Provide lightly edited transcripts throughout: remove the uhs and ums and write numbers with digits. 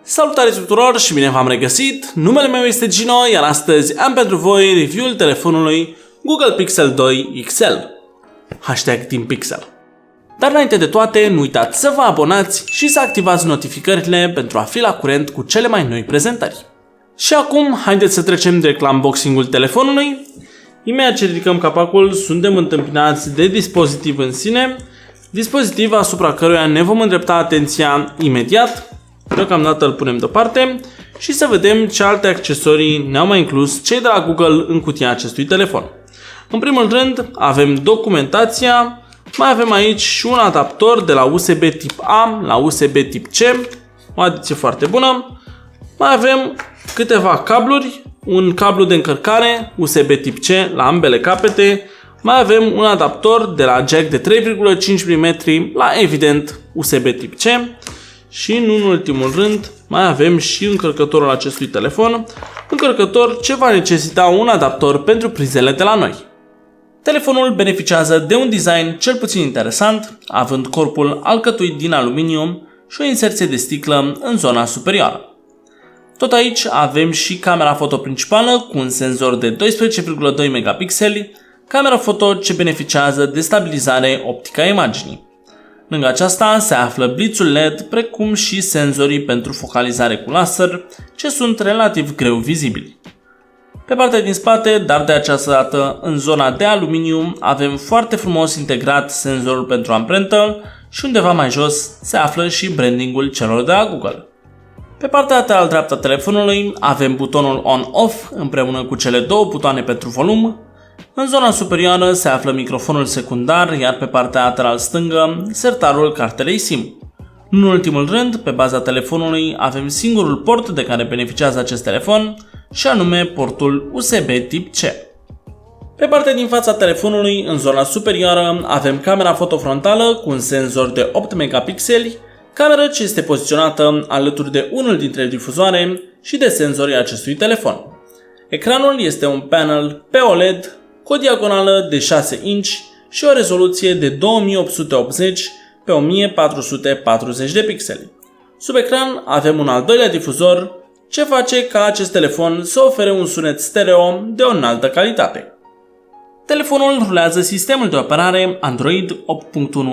Salutare tuturor și bine v-am regăsit! Numele meu este Gino, iar astăzi am pentru voi review-ul telefonului Google Pixel 2 XL. #TeamPixel. Dar înainte de toate, nu uitați să vă abonați și să activați notificările pentru a fi la curent cu cele mai noi prezentări. Și acum, haideți să trecem direct la unboxing-ul telefonului. Imediat ce ridicăm capacul, suntem întâmpinați de dispozitiv în sine, dispozitiv asupra căruia ne vom îndrepta atenția imediat. Deocamdată îl punem deoparte și să vedem ce alte accesorii ne-au mai inclus cei de la Google în cutia acestui telefon. În primul rând avem documentația, mai avem aici și un adaptor de la USB tip A la USB tip C, o adiție foarte bună. Mai avem câteva cabluri, un cablu de încărcare USB tip C la ambele capete, mai avem un adaptor de la jack de 3,5 mm la evident USB tip C. Și în ultimul rând mai avem și încărcătorul acestui telefon, încărcător ce va necesita un adaptor pentru prizele de la noi. Telefonul beneficiază de un design cel puțin interesant, având corpul alcătuit din aluminiu și o inserție de sticlă în zona superioară. Tot aici avem și camera foto principală cu un senzor de 12,2 megapixeli, camera foto ce beneficiază de stabilizare optică a imaginii. Lângă aceasta se află blițul LED, precum și senzorii pentru focalizare cu laser, ce sunt relativ greu vizibili. Pe partea din spate, dar de această dată în zona de aluminiu, avem foarte frumos integrat senzorul pentru amprentă și undeva mai jos se află și brandingul celor de la Google. Pe partea lateral dreaptă a telefonului avem butonul On-Off împreună cu cele două butoane pentru volum. În zona superioară se află microfonul secundar, iar pe partea lateral stângă, sertarul cartelei SIM. În ultimul rând, pe baza telefonului avem singurul port de care beneficiază acest telefon, și anume portul USB tip C. Pe partea din fața telefonului, în zona superioară, avem camera foto frontală cu un senzor de 8 megapixeli, cameră ce este poziționată alături de unul dintre difuzoare și de senzorii acestui telefon. Ecranul este un panel pe OLED cu o diagonală de 6 inch și o rezoluție de 2880 pe 1440 de pixeli. Sub ecran avem un al doilea difuzor, ce face ca acest telefon să ofere un sunet stereo de o înaltă calitate. Telefonul rulează sistemul de operare Android 8.1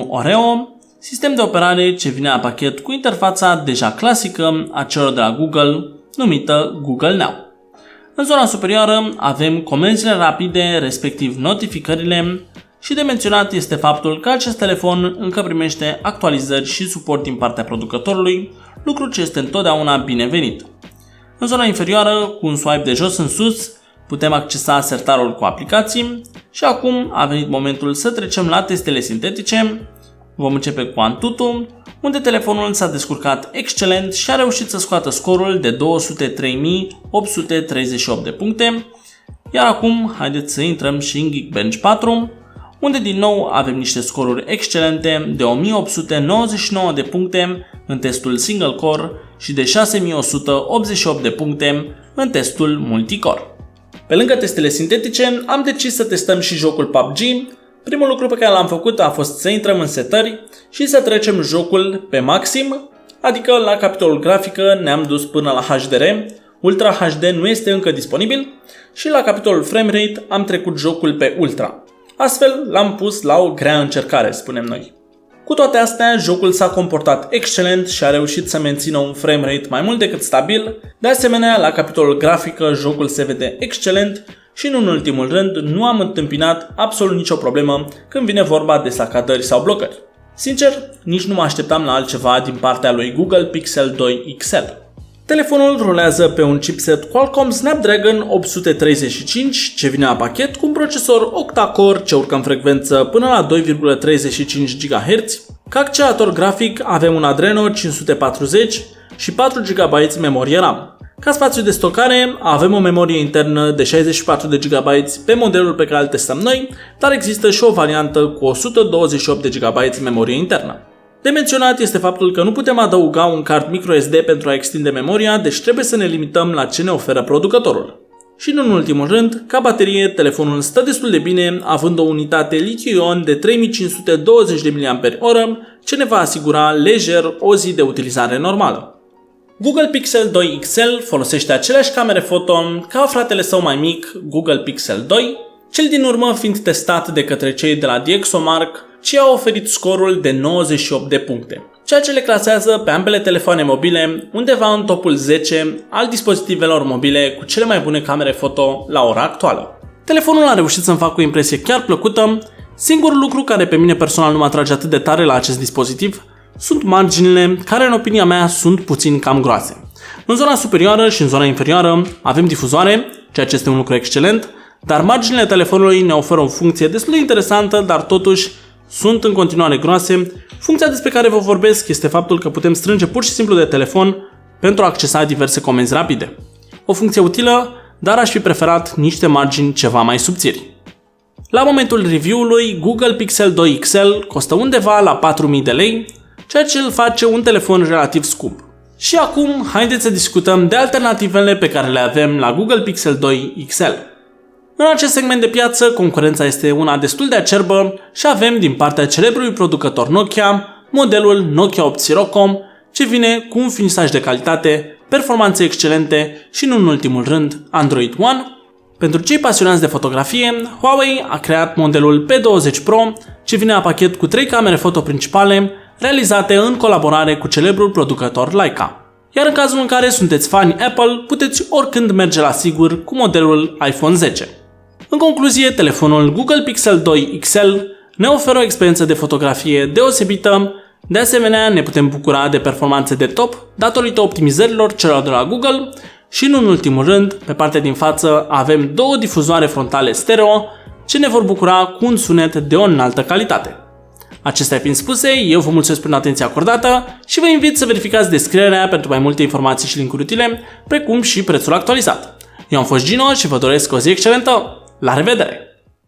Oreo, sistem de operare ce vine la pachet cu interfața deja clasică a celor de la Google, numită Google Now. În zona superioară avem comenzile rapide, respectiv notificările, și de menționat este faptul că acest telefon încă primește actualizări și suport din partea producătorului, lucru ce este întotdeauna binevenit. În zona inferioară, cu un swipe de jos în sus, putem accesa sertarul cu aplicații și acum a venit momentul să trecem la testele sintetice. Vom începe cu Antutu, unde telefonul s-a descurcat excelent și a reușit să scoată scorul de 203.838 de puncte. Iar acum, haideți să intrăm și în Geekbench 4, unde din nou avem niște scoruri excelente de 1899 de puncte în testul single core și de 6188 de puncte în testul multicore. Pe lângă testele sintetice, am decis să testăm și jocul PUBG. Primul lucru pe care l-am făcut a fost să intrăm în setări și să trecem jocul pe maxim, adică la capitolul grafică ne-am dus până la HDR, Ultra HD nu este încă disponibil și la capitolul framerate am trecut jocul pe Ultra. Astfel l-am pus la o grea încercare, spunem noi. Cu toate astea, jocul s-a comportat excelent și a reușit să mențină un framerate mai mult decât stabil. De asemenea, la capitolul grafică, jocul se vede excelent și în ultimul rând nu am întâmpinat absolut nicio problemă când vine vorba de sacadări sau blocări. Sincer, nici nu mă așteptam la altceva din partea lui Google Pixel 2 XL. Telefonul rulează pe un chipset Qualcomm Snapdragon 835 ce vine la pachet cu un procesor octa-core ce urcă în frecvență până la 2,35 GHz. Ca accelerator grafic avem un Adreno 540 și 4 GB memorie RAM. Ca spațiu de stocare avem o memorie internă de 64 de GB pe modelul pe care îl testăm noi, dar există și o variantă cu 128 de GB memorie internă. De menționat este faptul că nu putem adăuga un card microSD pentru a extinde memoria, deci trebuie să ne limităm la ce ne oferă producătorul. Și în ultimul rând, ca baterie, telefonul stă destul de bine, având o unitate litiu-ion de 3520 mAh, ce ne va asigura lejer o zi de utilizare normală. Google Pixel 2 XL folosește aceleași camere foto ca fratele său mai mic, Google Pixel 2, cel din urmă fiind testat de către cei de la DxOMark, ce au oferit scorul de 98 de puncte, ceea ce le clasează pe ambele telefoane mobile undeva în topul 10 al dispozitivelor mobile cu cele mai bune camere foto la ora actuală. Telefonul a reușit să-mi facă o impresie chiar plăcută. Singurul lucru care pe mine personal nu mă atrage atât de tare la acest dispozitiv sunt marginile, care în opinia mea sunt puțin cam groase. În zona superioară și în zona inferioară avem difuzoare, ceea ce este un lucru excelent, dar marginile telefonului ne oferă o funcție destul de interesantă, dar totuși sunt în continuare groase. Funcția despre care vă vorbesc este faptul că putem strânge pur și simplu de telefon pentru a accesa diverse comenzi rapide. O funcție utilă, dar aș fi preferat niște margini ceva mai subțiri. La momentul review-ului, Google Pixel 2 XL costă undeva la 4000 de lei, ceea ce îl face un telefon relativ scump. Și acum, haideți să discutăm de alternativele pe care le avem la Google Pixel 2 XL. În acest segment de piață, concurența este una destul de acerbă și avem din partea celebrului producător Nokia modelul Nokia 8 Sirocco, ce vine cu un finisaj de calitate, performanțe excelente și, nu în ultimul rând, Android One. Pentru cei pasionați de fotografie, Huawei a creat modelul P20 Pro, ce vine la pachet cu 3 camere foto principale, realizate în colaborare cu celebrul producător Leica. Iar în cazul în care sunteți fani Apple, puteți oricând merge la sigur cu modelul iPhone 10. În concluzie, telefonul Google Pixel 2 XL ne oferă o experiență de fotografie deosebită. De asemenea, ne putem bucura de performanțe de top datorită optimizărilor celor de la Google și, nu în ultimul rând, pe partea din față avem 2 difuzoare frontale stereo ce ne vor bucura cu un sunet de o înaltă calitate. Acestea fiind spuse, eu vă mulțumesc pentru atenția acordată și vă invit să verificați descrierea pentru mai multe informații și linkuri utile, precum și prețul actualizat. Eu am fost Gino și vă doresc o zi excelentă! La revedere!